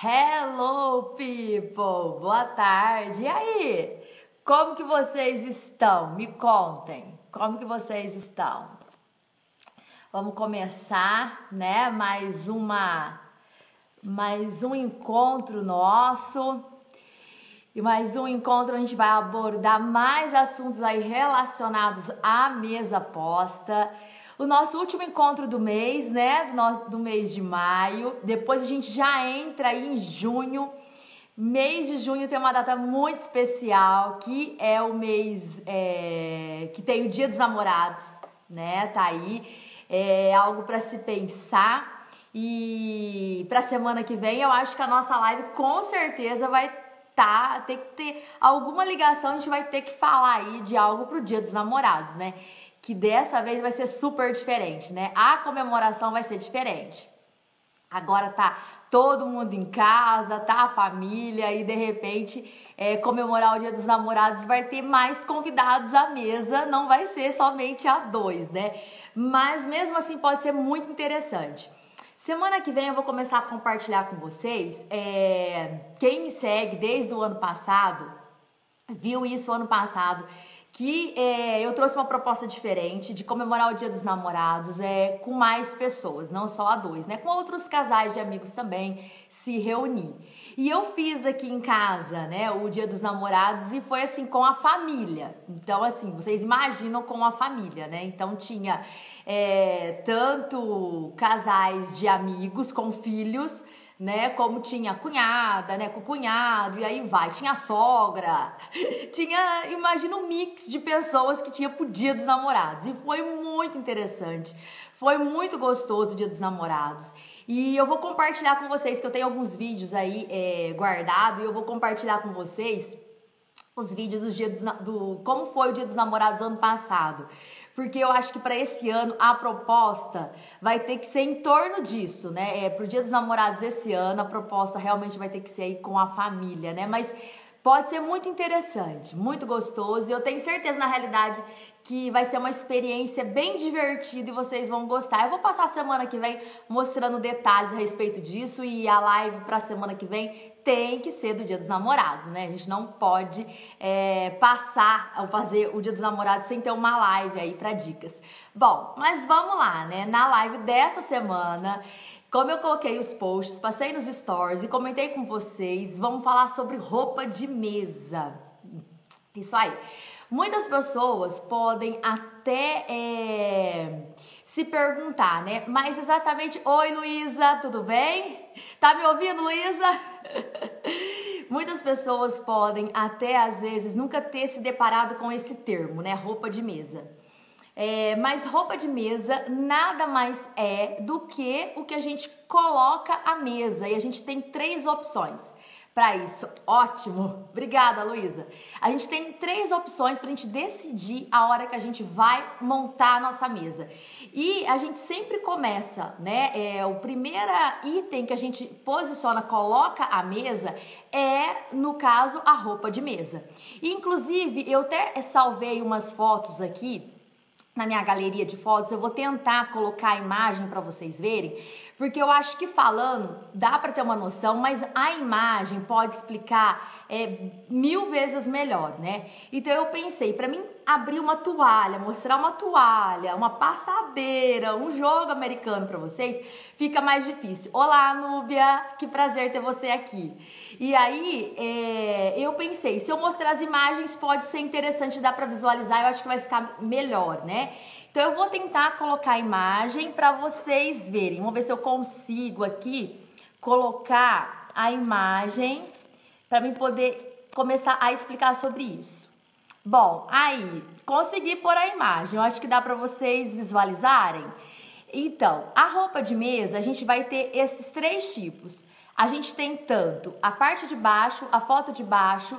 Hello, people! Boa tarde! E aí? Como que vocês estão? Me contem. Como que vocês estão? Vamos começar, né? Mais um encontro nosso. E mais um encontro a gente vai abordar mais assuntos aí relacionados à mesa posta. O nosso último encontro do mês, né? Do mês de maio. Depois a gente já entra aí em junho. Mês de junho tem uma data muito especial, que é o mês que tem o Dia dos Namorados, né? Tá aí. É algo para se pensar. E para semana que vem eu acho que a nossa live com certeza vai tem que ter alguma ligação, a gente vai ter que falar aí de algo pro Dia dos Namorados, né? Que dessa vez vai ser super diferente, né? A comemoração vai ser diferente. Agora tá todo mundo em casa, tá a família e de repente comemorar o Dia dos Namorados vai ter mais convidados à mesa, não vai ser somente a dois, né? Mas mesmo assim pode ser muito interessante. Semana que vem eu vou começar a compartilhar com vocês, quem me segue desde o ano passado, viu isso ano passado, que eu trouxe uma proposta diferente de comemorar o Dia dos Namorados com mais pessoas, não só a dois, né? Com outros casais de amigos também se reunir. E eu fiz aqui em casa, né, o Dia dos Namorados e foi assim com a família. Então, assim, vocês imaginam com a família, né? Então tinha tanto casais de amigos com filhos, né, como tinha a cunhada, né, com o cunhado, e aí vai, tinha a sogra, tinha, imagina um mix de pessoas que tinha pro Dia dos Namorados, e foi muito interessante, foi muito gostoso o Dia dos Namorados, e eu vou compartilhar com vocês, que eu tenho alguns vídeos aí guardados, e eu vou compartilhar com vocês os vídeos como foi o Dia dos Namorados ano passado. Porque eu acho que para esse ano a proposta vai ter que ser em torno disso, né? Pro Dia dos Namorados esse ano a proposta realmente vai ter que ser aí com a família, né? Mas pode ser muito interessante, muito gostoso e eu tenho certeza na realidade que vai ser uma experiência bem divertida e vocês vão gostar. Eu vou passar a semana que vem mostrando detalhes a respeito disso e a live para a semana que vem tem que ser do Dia dos Namorados, né? A gente não pode passar ao fazer o Dia dos Namorados sem ter uma live aí para dicas. Bom, mas vamos lá, né? Na live dessa semana, como eu coloquei os posts, passei nos stories e comentei com vocês, vamos falar sobre roupa de mesa. Isso aí. Muitas pessoas podem até se perguntar, né? Mas exatamente, oi Luísa, tudo bem? Tá me ouvindo, Luísa? Muitas pessoas podem até às vezes nunca ter se deparado com esse termo, né? Roupa de mesa. Mas roupa de mesa nada mais é do que o que a gente coloca à mesa e a gente tem 3 opções para isso. Ótimo, obrigada Luísa. A gente tem 3 opções para a gente decidir a hora que a gente vai montar a nossa mesa. E a gente sempre começa, né? O primeiro item que a gente posiciona, coloca à mesa no caso, a roupa de mesa. E, inclusive, eu até salvei umas fotos aqui na minha galeria de fotos, eu vou tentar colocar a imagem para vocês verem, porque eu acho que falando dá para ter uma noção, mas a imagem pode explicar 1000 vezes melhor, né? Então eu pensei, para mim abrir uma toalha, mostrar uma toalha, uma passadeira, um jogo americano para vocês, fica mais difícil. Olá, Núbia, que prazer ter você aqui. E aí eu pensei, se eu mostrar as imagens pode ser interessante, dá para visualizar, eu acho que vai ficar melhor, né? Então eu vou tentar colocar a imagem para vocês verem. Vamos ver se eu consigo aqui colocar a imagem para mim poder começar a explicar sobre isso. Bom, aí consegui pôr a imagem. Eu acho que dá para vocês visualizarem. Então, a roupa de mesa, a gente vai ter esses 3 tipos. A gente tem tanto a parte de baixo, a foto de baixo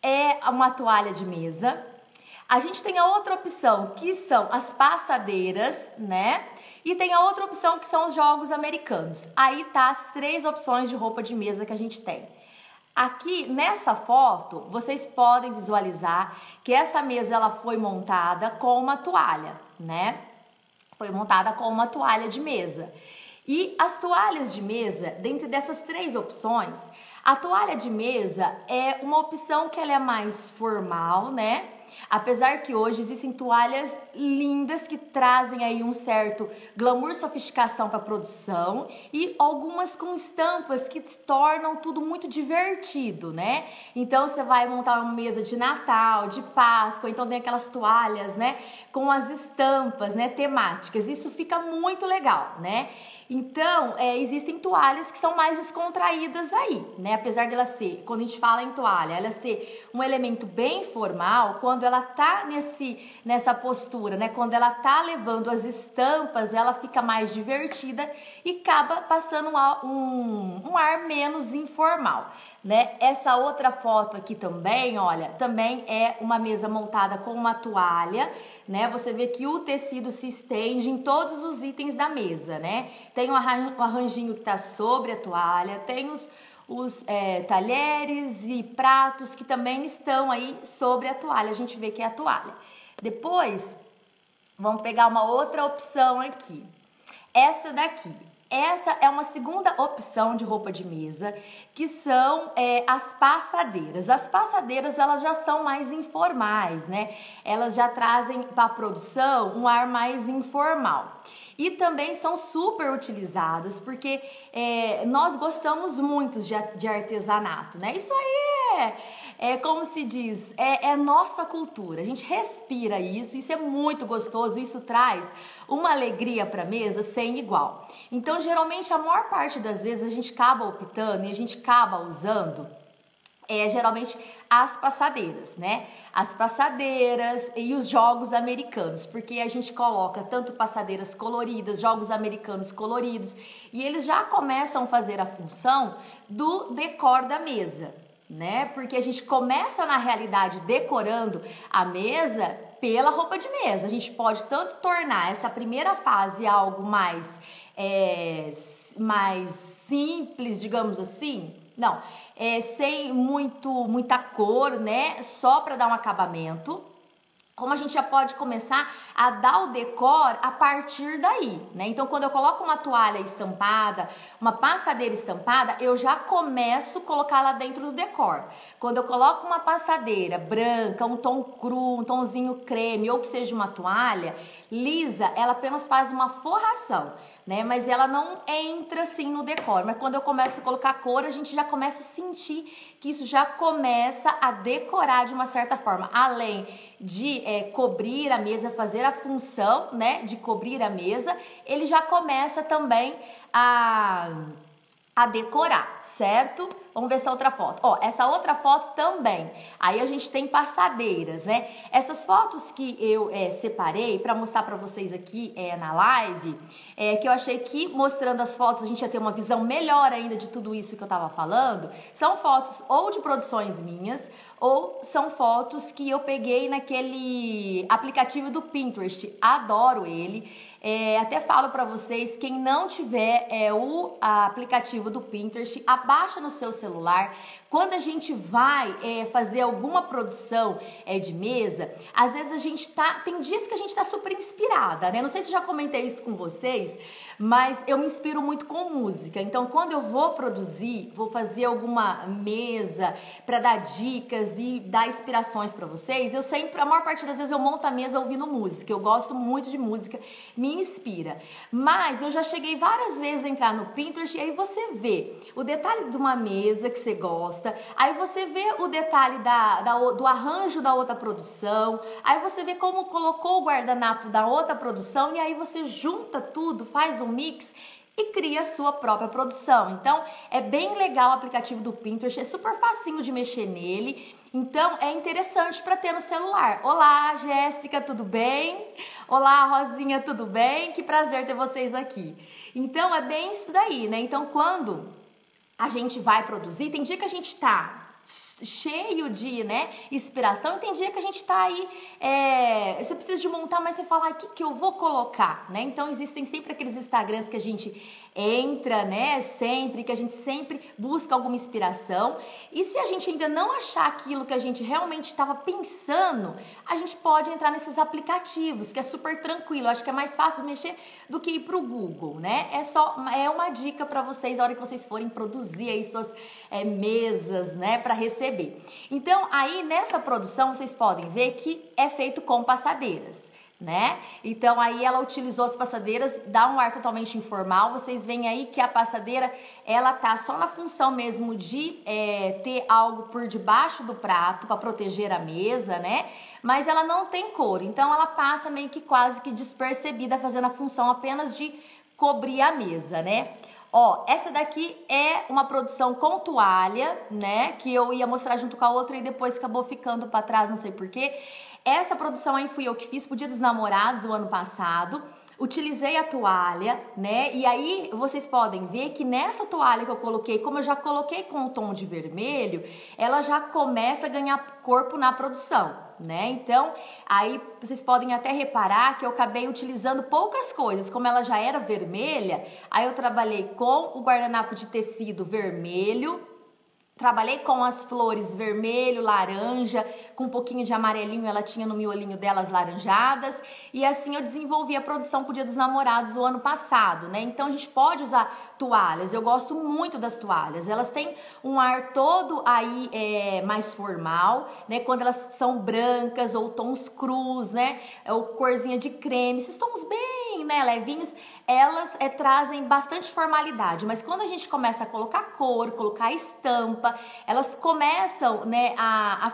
é uma toalha de mesa. A gente tem a outra opção, que são as passadeiras, né? E tem a outra opção, que são os jogos americanos. Aí tá as 3 opções de roupa de mesa que a gente tem. Aqui, nessa foto, vocês podem visualizar que essa mesa, ela foi montada com uma toalha, né? Foi montada com uma toalha de mesa. E as toalhas de mesa, dentre dessas 3 opções, a toalha de mesa é uma opção que ela é mais formal, né? Apesar que hoje existem toalhas lindas que trazem aí um certo glamour, sofisticação para a produção e algumas com estampas que tornam tudo muito divertido, né? Então você vai montar uma mesa de Natal, de Páscoa, então tem aquelas toalhas, né, com as estampas, né, temáticas. Isso fica muito legal, né? Então, existem toalhas que são mais descontraídas aí, né? Apesar dela ser, quando a gente fala em toalha, ela ser um elemento bem formal, quando ela tá nessa postura, né? Quando ela tá levando as estampas, ela fica mais divertida e acaba passando um ar menos informal, né? Essa outra foto aqui também, olha, também é uma mesa montada com uma toalha, né? Você vê que o tecido se estende em todos os itens da mesa, né? Tem o arranjinho que tá sobre a toalha, tem os talheres e pratos que também estão aí sobre a toalha, a gente vê que é a toalha. Depois, vamos pegar uma outra opção aqui, essa daqui. Essa é uma segunda opção de roupa de mesa, que são as passadeiras. As passadeiras, elas já são mais informais, né? Elas já trazem para a produção um ar mais informal. E também são super utilizadas, porque nós gostamos muito de artesanato, né? Isso aí como se diz, é nossa cultura, a gente respira isso é muito gostoso, isso traz uma alegria para a mesa sem igual. Então, geralmente, a maior parte das vezes a gente acaba optando e a gente acaba usando geralmente as passadeiras, né? As passadeiras e os jogos americanos, porque a gente coloca tanto passadeiras coloridas, jogos americanos coloridos, e eles já começam a fazer a função do decor da mesa, né? Porque a gente começa na realidade decorando a mesa pela roupa de mesa. A gente pode tanto tornar essa primeira fase algo mais simples, digamos assim, não, sem muita cor, né? Só para dar um acabamento. Como a gente já pode começar a dar o decor a partir daí, né? Então, quando eu coloco uma toalha estampada, uma passadeira estampada, eu já começo a colocar lá dentro do decor. Quando eu coloco uma passadeira branca, um tom cru, um tomzinho creme, ou que seja uma toalha lisa, ela apenas faz uma forração, né? Mas ela não entra assim no decor. Mas quando eu começo a colocar cor, a gente já começa a sentir que isso já começa a decorar de uma certa forma, além de cobrir a mesa, fazer a função, né, de cobrir a mesa, ele já começa também a decorar, certo? Vamos ver essa outra foto. Ó, essa outra foto também. Aí a gente tem passadeiras, né? Essas fotos que eu separei para mostrar para vocês aqui na live, que eu achei que mostrando as fotos a gente ia ter uma visão melhor ainda de tudo isso que eu tava falando, são fotos ou de produções minhas, ou são fotos que eu peguei naquele aplicativo do Pinterest. Adoro ele. Até falo para vocês, quem não tiver o aplicativo do Pinterest, abaixa no seu celular. Quando a gente vai fazer alguma produção de mesa, às vezes a gente tem dias que a gente tá super inspirada, né? Não sei se eu já comentei isso com vocês, mas eu me inspiro muito com música. Então, quando eu vou produzir, vou fazer alguma mesa para dar dicas e dar inspirações para vocês, eu sempre, a maior parte das vezes eu monto a mesa ouvindo música. Eu gosto muito de música, me inspira. Mas eu já cheguei várias vezes a entrar no Pinterest e aí você vê o detalhe de uma mesa que você gosta, aí você vê o detalhe do arranjo da outra produção, aí você vê como colocou o guardanapo da outra produção e aí você junta tudo, faz um mix e cria a sua própria produção. Então, é bem legal o aplicativo do Pinterest, é super facinho de mexer nele, então é interessante para ter no celular. Olá, Jéssica, tudo bem? Olá, Rosinha, tudo bem? Que prazer ter vocês aqui. Então, é bem isso daí, né? Então, quando a gente vai produzir, tem dia que a gente tá cheio de, né, inspiração. Tem dia que a gente tá aí, você precisa de montar, mas você fala, o que eu vou colocar, né? Então existem sempre aqueles Instagrams que a gente entra, né, sempre, que a gente sempre busca alguma inspiração. E se a gente ainda não achar aquilo que a gente realmente estava pensando, a gente pode entrar nesses aplicativos, que é super tranquilo. Eu acho que é mais fácil mexer do que ir pro Google, né? É uma dica para vocês, a hora que vocês forem produzir aí suas mesas, né, para receber. Então, aí nessa produção, vocês podem ver que é feito com passadeiras, né? Então aí ela utilizou as passadeiras, dá um ar totalmente informal. Vocês veem aí que a passadeira, ela tá só na função mesmo de ter algo por debaixo do prato para proteger a mesa, né? Mas ela não tem cor, então ela passa meio que quase que despercebida, fazendo a função apenas de cobrir a mesa, né? Ó, essa daqui é uma produção com toalha, né? Que eu ia mostrar junto com a outra e depois acabou ficando para trás, não sei porquê. Essa produção aí fui eu que fiz pro Dia dos Namorados o ano passado. Utilizei a toalha, né? E aí vocês podem ver que nessa toalha que eu coloquei, como eu já coloquei com o tom de vermelho, ela já começa a ganhar corpo na produção, né? Então, aí vocês podem até reparar que eu acabei utilizando poucas coisas. Como ela já era vermelha, aí eu trabalhei com o guardanapo de tecido vermelho, trabalhei com as flores vermelho, laranja, com um pouquinho de amarelinho, ela tinha no miolinho delas laranjadas. E assim eu desenvolvi a produção pro Dia dos Namorados o ano passado, né? Então a gente pode usar toalhas, eu gosto muito das toalhas. Elas têm um ar todo aí mais formal, né? Quando elas são brancas ou tons crus, né? Ou corzinha de creme, esses tons bem, né, levinhos, elas trazem bastante formalidade, mas quando a gente começa a colocar cor, colocar estampa, elas começam, né, a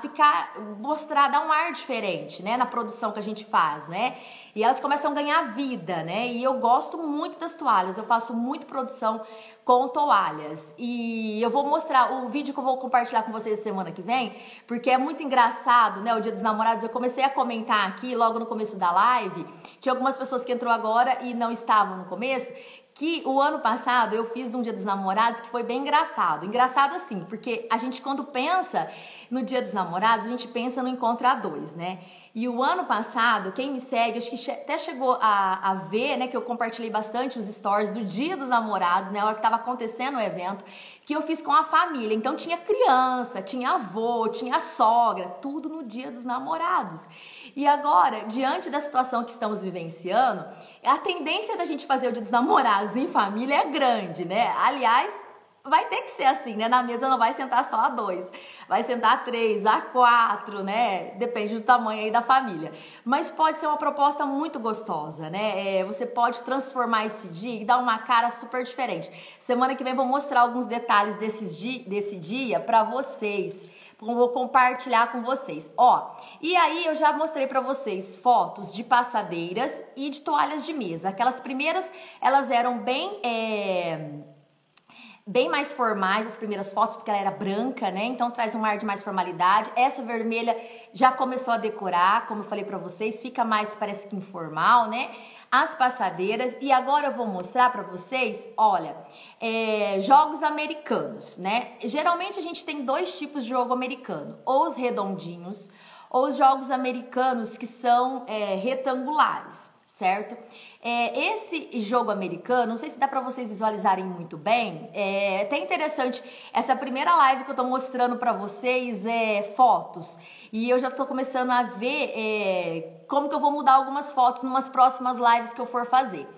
dar um ar diferente, né, na produção que a gente faz, né, e elas começam a ganhar vida, né, e eu gosto muito das toalhas, eu faço muito produção com toalhas, e eu vou mostrar o vídeo que eu vou compartilhar com vocês semana que vem, porque é muito engraçado, né, o Dia dos Namorados. Eu comecei a comentar aqui logo no começo da live, tinha algumas pessoas que entrou agora e não estavam no começo, que o ano passado eu fiz um Dia dos Namorados que foi bem engraçado. Engraçado assim, porque a gente quando pensa no Dia dos Namorados, a gente pensa no encontro a dois, né? E o ano passado, quem me segue, acho que até chegou a ver, né, que eu compartilhei bastante os stories do Dia dos Namorados, né, a hora que estava acontecendo o evento, que eu fiz com a família. Então tinha criança, tinha avô, tinha sogra, tudo no Dia dos Namorados. E agora, diante da situação que estamos vivenciando, a tendência da gente fazer o Dia dos Namorados em família é grande, né? Aliás, vai ter que ser assim, né? Na mesa não vai sentar só a dois, vai sentar a três, a quatro, né? Depende do tamanho aí da família. Mas pode ser uma proposta muito gostosa, né? Você pode transformar esse dia e dar uma cara super diferente. Semana que vem vou mostrar alguns detalhes desse dia pra vocês. Vou compartilhar com vocês. Ó, e aí eu já mostrei pra vocês fotos de passadeiras e de toalhas de mesa. Aquelas primeiras, elas eram bem mais formais, as primeiras fotos, porque ela era branca, né? Então traz um ar de mais formalidade. Essa vermelha já começou a decorar, como eu falei pra vocês, fica mais, parece que informal, né? As passadeiras. E agora eu vou mostrar pra vocês, olha, jogos americanos, né? Geralmente a gente tem dois tipos de jogo americano, ou os redondinhos, ou os jogos americanos que são retangulares, certo? Esse jogo americano, não sei se dá pra vocês visualizarem muito bem, é até interessante, essa primeira live que eu tô mostrando pra vocês fotos, e eu já tô começando a ver como que eu vou mudar algumas fotos numas próximas lives que eu for fazer.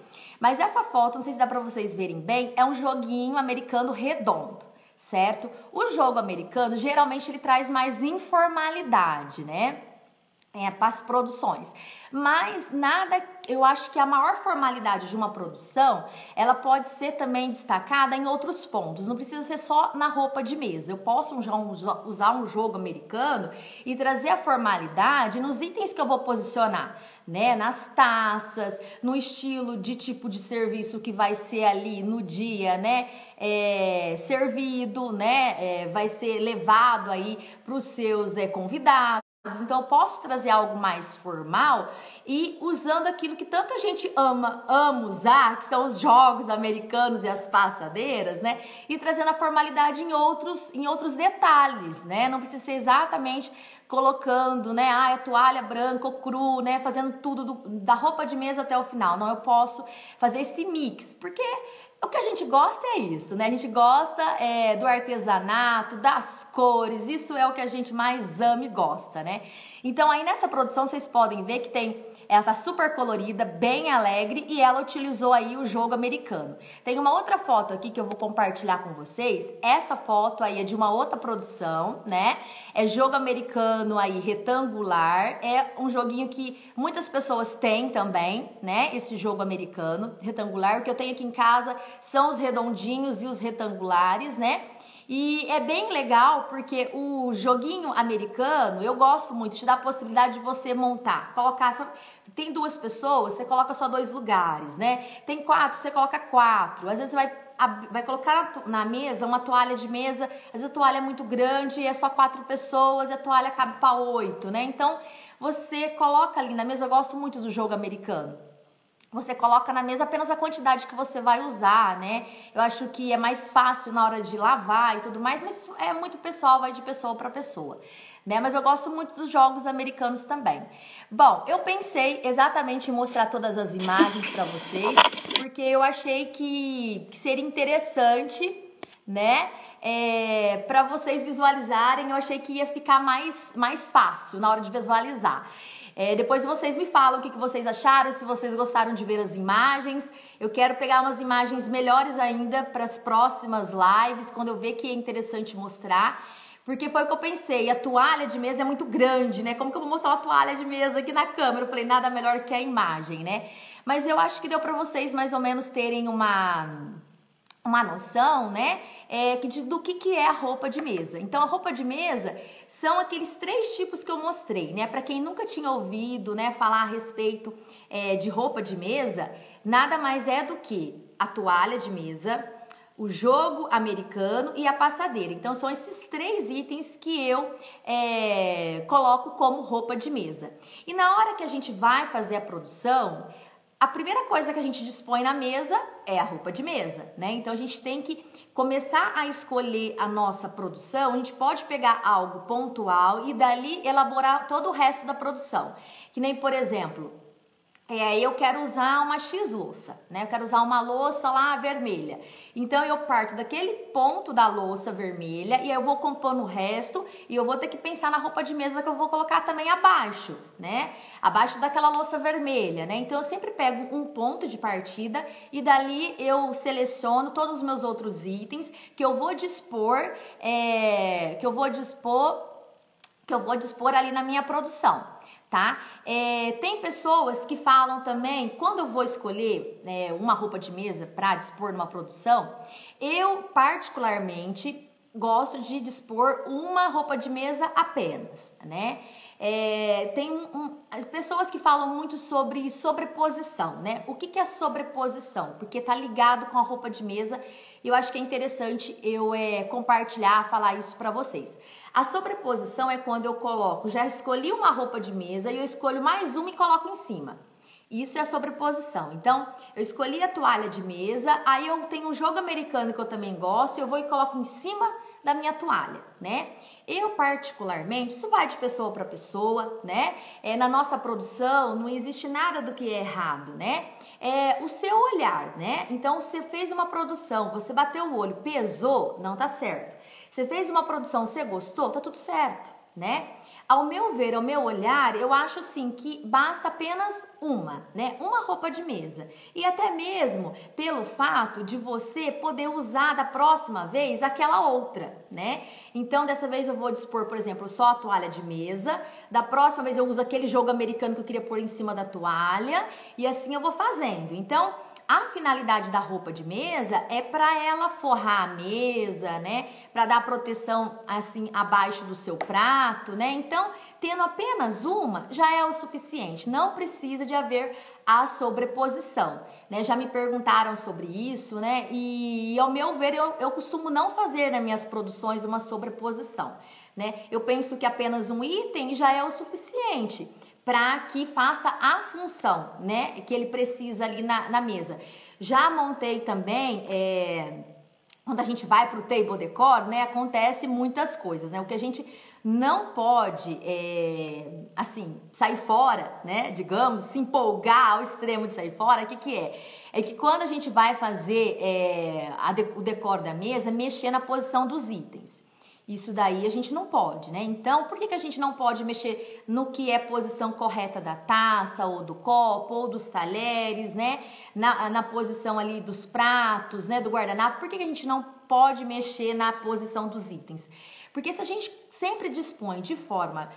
Mas essa foto, não sei se dá pra vocês verem bem, é um joguinho americano redondo, certo? O jogo americano, geralmente ele traz mais informalidade, né? Para as produções, mas nada, eu acho que a maior formalidade de uma produção, ela pode ser também destacada em outros pontos, não precisa ser só na roupa de mesa. Eu posso usar um jogo americano e trazer a formalidade nos itens que eu vou posicionar, né, nas taças, no estilo de tipo de serviço que vai ser ali no dia, né, servido, né, vai ser levado aí para os seus convidados. Então eu posso trazer algo mais formal e usando aquilo que tanta gente ama usar, que são os jogos americanos e as passadeiras, né? E trazendo a formalidade em outros detalhes, né? Não precisa ser exatamente colocando, né, a toalha branca ou cru, né, fazendo tudo da roupa de mesa até o final. Não, eu posso fazer esse mix, porque o que a gente gosta é isso, né? A gente gosta do artesanato, das cores, isso é o que a gente mais ama e gosta, né? Então aí nessa produção vocês podem ver que ela tá super colorida, bem alegre e ela utilizou aí o jogo americano. Tem uma outra foto aqui que eu vou compartilhar com vocês. Essa foto aí é de uma outra produção, né? É jogo americano aí retangular, é um joguinho que muitas pessoas têm também, né? Esse jogo americano retangular. O que eu tenho aqui em casa são os redondinhos e os retangulares, né? E é bem legal porque o joguinho americano, eu gosto muito, te dá a possibilidade de você montar, tem 2 pessoas, você coloca só 2 lugares, né? Tem 4, você coloca 4. Às vezes você vai colocar na mesa uma toalha de mesa, às vezes a toalha é muito grande e é só 4 pessoas e a toalha cabe para 8, né? Então você coloca ali na mesa, eu gosto muito do jogo americano. Você coloca na mesa apenas a quantidade que você vai usar, né? Eu acho que é mais fácil na hora de lavar e tudo mais, mas isso é muito pessoal, vai de pessoa para pessoa, né? Mas eu gosto muito dos jogos americanos também. Bom, eu pensei exatamente em mostrar todas as imagens para vocês, porque eu achei que seria interessante, né? Para vocês visualizarem, eu achei que ia ficar mais fácil na hora de visualizar. Depois vocês me falam o que vocês acharam, se vocês gostaram de ver as imagens. Eu quero pegar umas imagens melhores ainda para as próximas lives, quando eu ver que é interessante mostrar. Porque foi o que eu pensei, a toalha de mesa é muito grande, né? Como que eu vou mostrar uma toalha de mesa aqui na câmera? Eu falei, nada melhor que a imagem, né? Mas eu acho que deu para vocês mais ou menos terem uma noção, né, do que é a roupa de mesa. Então, a roupa de mesa são aqueles 3 tipos que eu mostrei, né, para quem nunca tinha ouvido, né, falar a respeito de roupa de mesa, nada mais é do que a toalha de mesa, o jogo americano e a passadeira. Então, são esses 3 itens que eu coloco como roupa de mesa. E na hora que a gente vai fazer a produção, a primeira coisa que a gente dispõe na mesa é a roupa de mesa, né? Então a gente tem que começar a escolher a nossa produção. A gente pode pegar algo pontual e dali elaborar todo o resto da produção. Que nem, por exemplo, eu quero usar uma X louça, né? Eu quero usar uma louça lá vermelha. Então eu parto daquele ponto da louça vermelha e eu vou compondo o resto e eu vou ter que pensar na roupa de mesa que eu vou colocar também abaixo, né? Abaixo daquela louça vermelha, né? Então eu sempre pego um ponto de partida e dali eu seleciono todos os meus outros itens que eu vou dispor, ali na minha produção, tá? Tem pessoas que falam também, quando eu vou escolher uma roupa de mesa para dispor numa produção, eu particularmente gosto de dispor uma roupa de mesa apenas, né? Tem pessoas que falam muito sobre sobreposição, né? O que é sobreposição? Porque tá ligado com a roupa de mesa e eu acho que é interessante eu compartilhar, falar isso para vocês. A sobreposição é quando eu já escolhi uma roupa de mesa e eu escolho mais uma e coloco em cima. Isso é a sobreposição. Então, eu escolhi a toalha de mesa, aí eu tenho um jogo americano que eu também gosto, eu vou e coloco em cima da minha toalha, né? Eu particularmente, isso vai de pessoa para pessoa, né? Na nossa produção não existe nada do que é errado, né? O seu olhar, né? Então, você fez uma produção, você bateu o olho, pesou, não tá certo. Você fez uma produção, você gostou, tá tudo certo, né? Ao meu ver, ao meu olhar, eu acho assim que basta apenas uma roupa de mesa. E até mesmo pelo fato de você poder usar da próxima vez aquela outra, né? Então, dessa vez eu vou dispor, por exemplo, só a toalha de mesa. Da próxima vez eu uso aquele jogo americano que eu queria pôr em cima da toalha. E assim eu vou fazendo. Então, A finalidade da roupa de mesa é para ela forrar a mesa, né? Para dar proteção assim abaixo do seu prato, né? Então, tendo apenas uma já é o suficiente. Não precisa de haver a sobreposição, né? Já me perguntaram sobre isso, né? E ao meu ver, eu costumo não fazer nas minhas produções uma sobreposição, né? Eu penso que apenas um item já é o suficiente para que faça a função, né, que ele precisa ali na mesa. Já montei também, quando a gente vai para o table decor, né, acontece muitas coisas, né, o que a gente não pode, assim, sair fora, né, digamos, se empolgar ao extremo de sair fora, o que é? É que quando a gente vai fazer o decor da mesa, mexer na posição dos itens. Isso daí a gente não pode, né? Então, por que a gente não pode mexer no que é posição correta da taça, ou do copo, ou dos talheres, né? Na posição ali dos pratos, né? Do guardanapo. Por que a gente não pode mexer na posição dos itens? Porque se a gente sempre dispõe de forma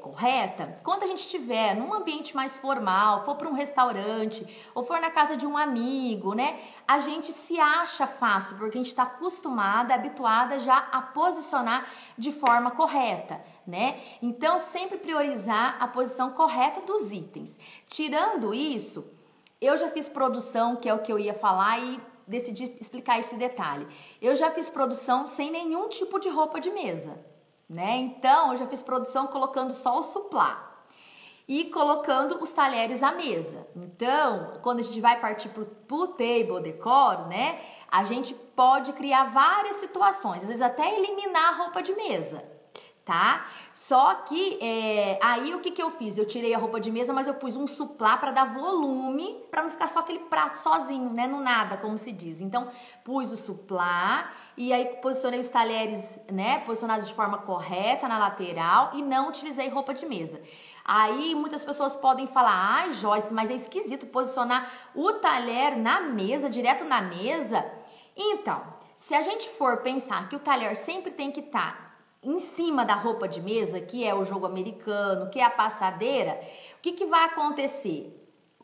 correta, quando a gente estiver num ambiente mais formal, for para um restaurante, ou for na casa de um amigo, né? A gente se acha fácil, porque a gente está acostumada, habituada já a posicionar de forma correta, né? Então, sempre priorizar a posição correta dos itens. Tirando isso, eu já fiz produção, que é o que eu ia falar, e decidi explicar esse detalhe. Eu já fiz produção sem nenhum tipo de roupa de mesa, né? Então, eu já fiz produção colocando só o suplá e colocando os talheres à mesa. Então, quando a gente vai partir pro table decor, né? A gente pode criar várias situações, às vezes até eliminar a roupa de mesa, tá? Só que aí o que eu fiz? Eu tirei a roupa de mesa, mas eu pus um suplá para dar volume, para não ficar só aquele prato sozinho, né? No nada, como se diz. Então, pus o suplá e aí posicionei os talheres, né? Posicionados de forma correta na lateral e não utilizei roupa de mesa. Aí muitas pessoas podem falar, ai Joyce, mas é esquisito posicionar o talher na mesa, direto na mesa. Então, se a gente for pensar que o talher sempre tem que estar em cima da roupa de mesa, que é o jogo americano, que é a passadeira, o que vai acontecer?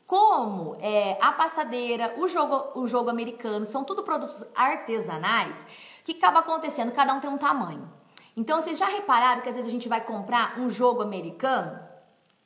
Como a passadeira, o jogo americano, são tudo produtos artesanais, o que acaba acontecendo? Cada um tem um tamanho. Então, vocês já repararam que às vezes a gente vai comprar um jogo americano,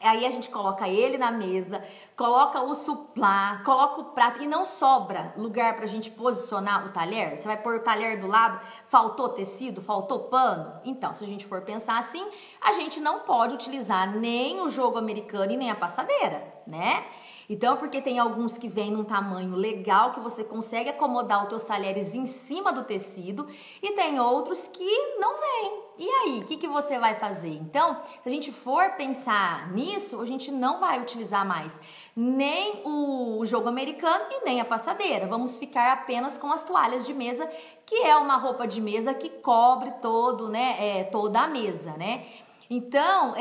aí a gente coloca ele na mesa, coloca o suplá, coloca o prato e não sobra lugar pra gente posicionar o talher? Você vai pôr o talher do lado, faltou tecido, faltou pano? Então, se a gente for pensar assim, a gente não pode utilizar nem o jogo americano e nem a passadeira, né? Então, porque tem alguns que vêm num tamanho legal, que você consegue acomodar os teus talheres em cima do tecido, e tem outros que não vêm. E aí, o que você vai fazer? Então, se a gente for pensar nisso, a gente não vai utilizar mais nem o jogo americano e nem a passadeira. Vamos ficar apenas com as toalhas de mesa, que é uma roupa de mesa que cobre todo, né, toda a mesa, né? Então,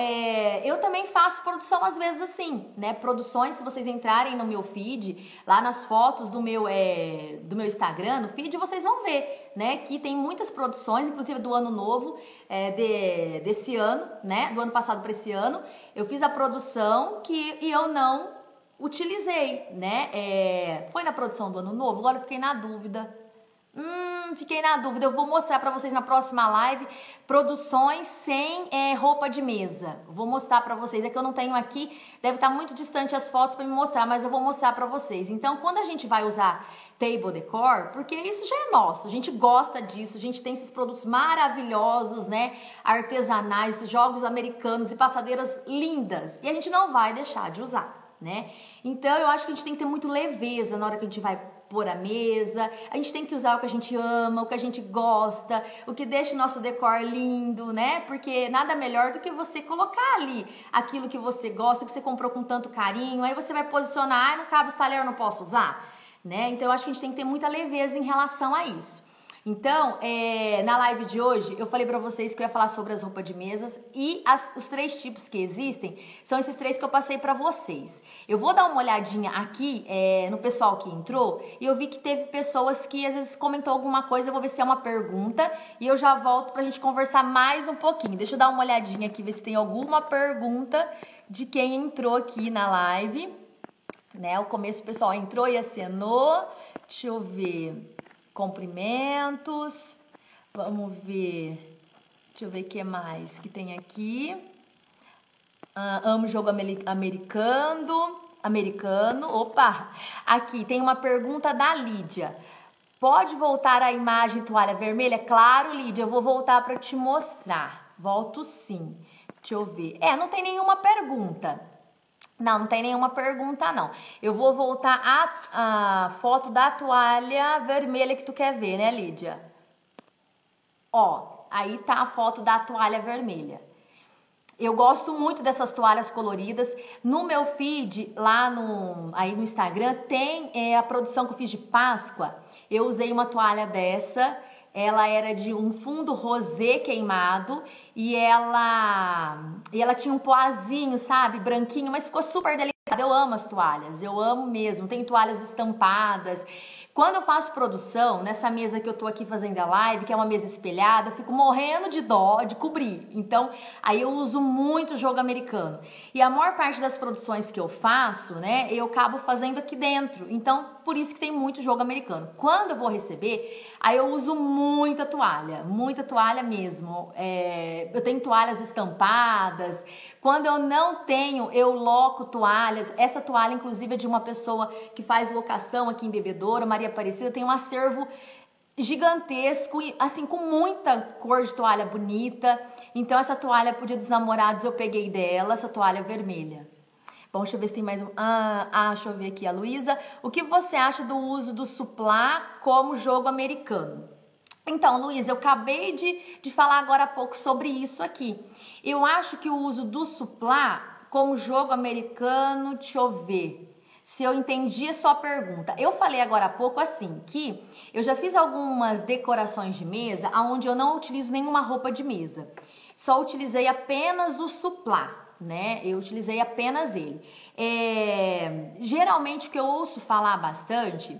eu também faço produção às vezes assim, né? Produções, se vocês entrarem no meu feed, lá nas fotos do meu Instagram, no feed, vocês vão ver, né? Que tem muitas produções, inclusive do ano novo, desse ano, né? Do ano passado para esse ano, eu fiz a produção e eu não utilizei, né? Foi na produção do ano novo? Agora eu fiquei na dúvida. Fiquei na dúvida. Eu vou mostrar pra vocês na próxima live produções sem roupa de mesa. Vou mostrar pra vocês. É que eu não tenho aqui, deve estar muito distante as fotos pra me mostrar, mas eu vou mostrar pra vocês. Então, quando a gente vai usar table decor, porque isso já é nosso, a gente gosta disso, a gente tem esses produtos maravilhosos, né? Artesanais, esses jogos americanos e passadeiras lindas. E a gente não vai deixar de usar, né? Então, eu acho que a gente tem que ter muito leveza na hora que a gente vai pôr a mesa, a gente tem que usar o que a gente ama, o que a gente gosta, o que deixa o nosso decor lindo, né? Porque nada melhor do que você colocar ali aquilo que você gosta, que você comprou com tanto carinho, aí você vai posicionar, não cabe os talheres, eu não posso usar, né? Então eu acho que a gente tem que ter muita leveza em relação a isso. Então, na live de hoje, eu falei pra vocês que eu ia falar sobre as roupas de mesas e os 3 tipos que existem, são esses 3 que eu passei pra vocês. Eu vou dar uma olhadinha aqui no pessoal que entrou e eu vi que teve pessoas que às vezes comentou alguma coisa, eu vou ver se é uma pergunta e eu já volto pra gente conversar mais um pouquinho. Deixa eu dar uma olhadinha aqui, ver se tem alguma pergunta de quem entrou aqui na live. né? O começo o pessoal entrou e acenou. Deixa eu ver. Cumprimentos. Vamos ver. Deixa eu ver o que mais que tem aqui. Amo jogo americano. Opa! Aqui tem uma pergunta da Lídia. Pode voltar a imagem toalha vermelha? Claro, Lídia, eu vou voltar para te mostrar. Volto sim. Deixa eu ver. Não tem nenhuma pergunta. Não tem nenhuma pergunta, não. Eu vou voltar a foto da toalha vermelha que tu quer ver, né, Lídia? Ó, aí tá a foto da toalha vermelha. Eu gosto muito dessas toalhas coloridas. No meu feed, lá aí no Instagram, tem a produção que eu fiz de Páscoa. Eu usei uma toalha dessa. Ela era de um fundo rosé queimado e ela tinha um poazinho, sabe, branquinho, mas ficou super delicada. Eu amo as toalhas, eu amo mesmo. Tem toalhas estampadas. Quando eu faço produção, nessa mesa que eu tô aqui fazendo a live, que é uma mesa espelhada, eu fico morrendo de dó de cobrir. Então, aí eu uso muito jogo americano. E a maior parte das produções que eu faço, né, eu acabo fazendo aqui dentro. Então, por isso que tem muito jogo americano. Quando eu vou receber, aí eu uso muita toalha mesmo. Eu tenho toalhas estampadas. Quando eu não tenho, eu loco toalhas. Essa toalha, inclusive, é de uma pessoa que faz locação aqui em Bebedouro, Maria Aparecida. Tem um acervo gigantesco, assim, com muita cor de toalha bonita. Então, essa toalha pro Dia dos Namorados eu peguei dela, essa toalha vermelha. Bom, deixa eu ver se tem mais um. Deixa eu ver aqui, a Luísa. O que você acha do uso do suplá como jogo americano? Então, Luísa, eu acabei de falar agora há pouco sobre isso aqui. Eu acho que o uso do suplá como jogo americano, deixa eu ver se eu entendi a sua pergunta. Eu falei agora há pouco assim, que eu já fiz algumas decorações de mesa onde eu não utilizo nenhuma roupa de mesa. Só utilizei apenas o suplá, né? Eu utilizei apenas ele. Geralmente o que eu ouço falar bastante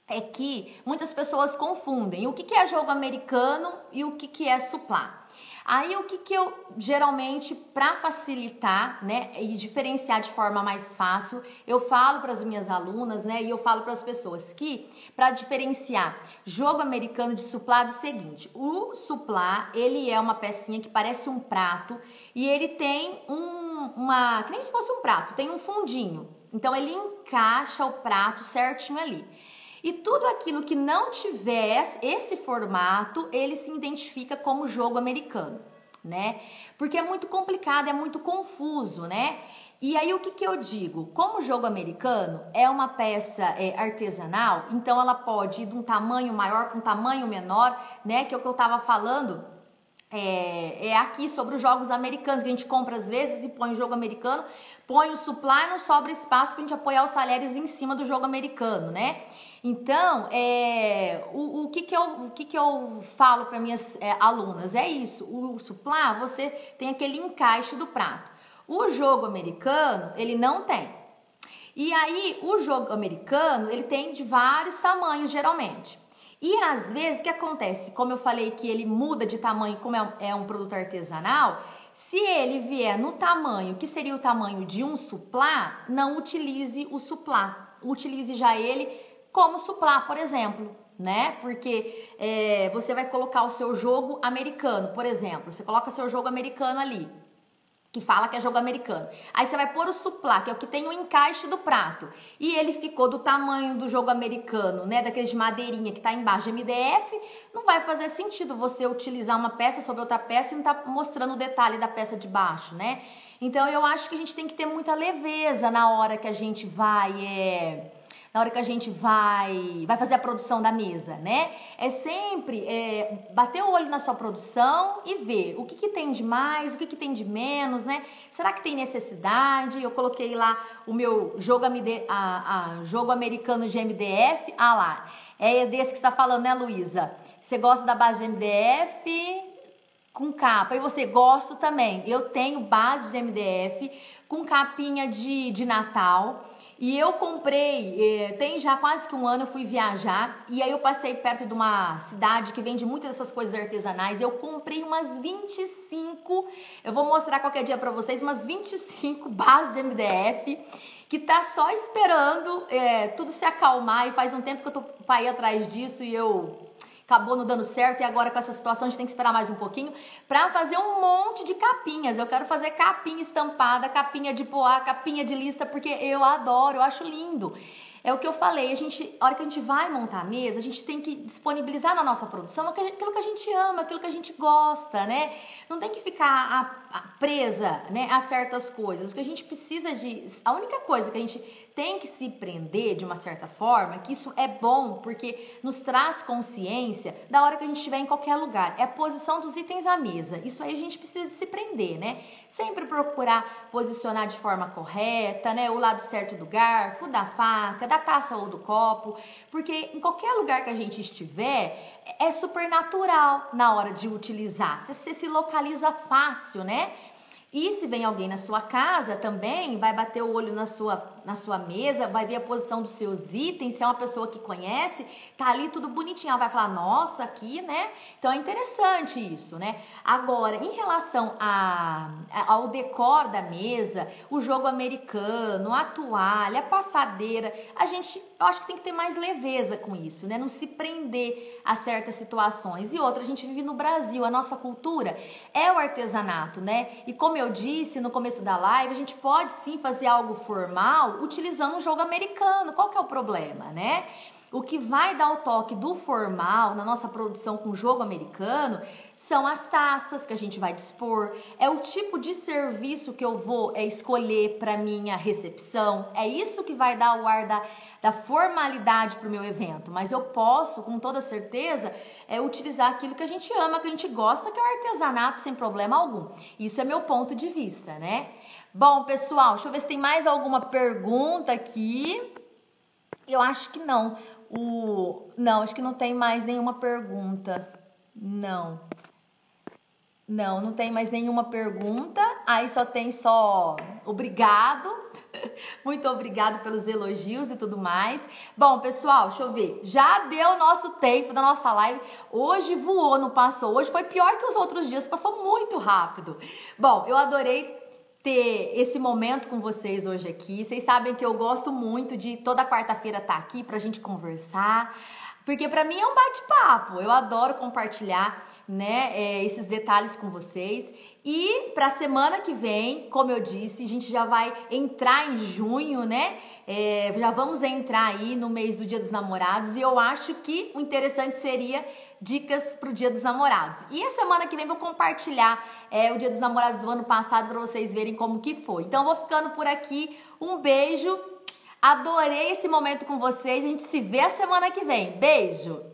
é que muitas pessoas confundem o que é jogo americano e o que é suplá. Aí o que eu geralmente, para facilitar, né, e diferenciar de forma mais fácil, eu falo para as minhas alunas, né, e eu falo para as pessoas que para diferenciar jogo americano de suplá é o seguinte: o suplá, ele é uma pecinha que parece um prato e ele tem que nem se fosse um prato, tem um fundinho. Então ele encaixa o prato certinho ali. E tudo aquilo que não tiver esse formato, ele se identifica como jogo americano, né? Porque é muito complicado, é muito confuso, né? E aí o que eu digo? Como o jogo americano é uma peça artesanal, então ela pode ir de um tamanho maior para um tamanho menor, né? Que é o que eu tava falando. Aqui sobre os jogos americanos, que a gente compra às vezes e põe o jogo americano, põe o suplá e não sobra espaço pra gente apoiar os talheres em cima do jogo americano, né? Então, o que eu falo para minhas alunas? É isso, o suplá, você tem aquele encaixe do prato. O jogo americano, ele não tem. E aí, o jogo americano, ele tem de vários tamanhos, geralmente. E às vezes, o que acontece? Como eu falei que ele muda de tamanho, como é um produto artesanal, se ele vier no tamanho, que seria o tamanho de um suplá, não utilize o suplá. Utilize já ele como suplá, por exemplo, né? Porque você vai colocar o seu jogo americano, por exemplo. Você coloca seu jogo americano ali, que fala que é jogo americano. Aí você vai pôr o suplá, que é o que tem o encaixe do prato. E ele ficou do tamanho do jogo americano, né? Daqueles de madeirinha que tá embaixo de MDF. Não vai fazer sentido você utilizar uma peça sobre outra peça e não tá mostrando o detalhe da peça de baixo, né? Então eu acho que a gente tem que ter muita leveza na hora que a gente vai fazer a produção da mesa, né? É sempre bater o olho na sua produção e ver o que tem de mais, o que tem de menos, né? Será que tem necessidade? Eu coloquei lá o meu jogo americano de MDF. Ah lá, é desse que você está falando, né, Luísa? Você gosta da base de MDF com capa, e você gosta também. Eu tenho base de MDF com capinha de Natal. E eu comprei, tem já quase que um ano, eu fui viajar e aí eu passei perto de uma cidade que vende muitas dessas coisas artesanais. Eu comprei umas 25, eu vou mostrar qualquer dia pra vocês, umas 25 bases de MDF que tá só esperando tudo se acalmar, e faz um tempo que eu tô pra ir atrás disso e acabou não dando certo, e agora com essa situação a gente tem que esperar mais um pouquinho para fazer um monte de capinhas. Eu quero fazer capinha estampada, capinha de poá, capinha de lista, porque eu adoro, eu acho lindo. É o que eu falei, a hora que a gente vai montar a mesa, a gente tem que disponibilizar na nossa produção aquilo que a gente ama, aquilo que a gente gosta, né? Não tem que ficar presa, né, a certas coisas. O que a gente precisa a única coisa que a gente tem que se prender de uma certa forma, que isso é bom, porque nos traz consciência da hora que a gente estiver em qualquer lugar. É a posição dos itens à mesa. Isso aí a gente precisa de se prender, né? Sempre procurar posicionar de forma correta, né? O lado certo do garfo, da faca, da taça ou do copo, porque em qualquer lugar que a gente estiver, é super natural na hora de utilizar. Você se localiza fácil, né? E se vem alguém na sua casa também, vai bater o olho na sua mesa, vai ver a posição dos seus itens, se é uma pessoa que conhece, tá ali tudo bonitinho, ela vai falar, nossa, aqui, né? Então é interessante isso, né? Agora, em relação ao decor da mesa, o jogo americano, a toalha, a passadeira, eu acho que tem que ter mais leveza com isso, né? Não se prender a certas situações. E outra, a gente vive no Brasil, a nossa cultura é o artesanato, né? E como eu disse no começo da live, a gente pode sim fazer algo formal utilizando um jogo americano. Qual que é o problema, né? O que vai dar o toque do formal na nossa produção com jogo americano são as taças que a gente vai dispor, é o tipo de serviço que eu vou escolher para minha recepção, é isso que vai dar o ar da formalidade para o meu evento. Mas eu posso, com toda certeza, utilizar aquilo que a gente ama, que a gente gosta, que é o artesanato, sem problema algum. Isso é meu ponto de vista, né? Bom, pessoal, deixa eu ver se tem mais alguma pergunta aqui. Eu acho que não. Não, acho que não tem mais nenhuma pergunta. Não tem mais nenhuma pergunta. Aí só obrigado. Muito obrigado pelos elogios e tudo mais. Bom, pessoal, deixa eu ver. Já deu o nosso tempo da nossa live. Hoje voou, não passou. Hoje foi pior que os outros dias, passou muito rápido. Bom, eu adorei ter esse momento com vocês hoje aqui. Vocês sabem que eu gosto muito de toda quarta-feira estar aqui pra gente conversar, porque pra mim é um bate-papo. Eu adoro compartilhar, né, esses detalhes com vocês. E pra semana que vem, como eu disse, a gente já vai entrar em junho, né? Já vamos entrar aí no mês do Dia dos Namorados, e eu acho que o interessante seria dicas para o Dia dos Namorados. E a semana que vem vou compartilhar o Dia dos Namorados do ano passado para vocês verem como que foi. Então vou ficando por aqui. Um beijo. Adorei esse momento com vocês. A gente se vê a semana que vem. Beijo!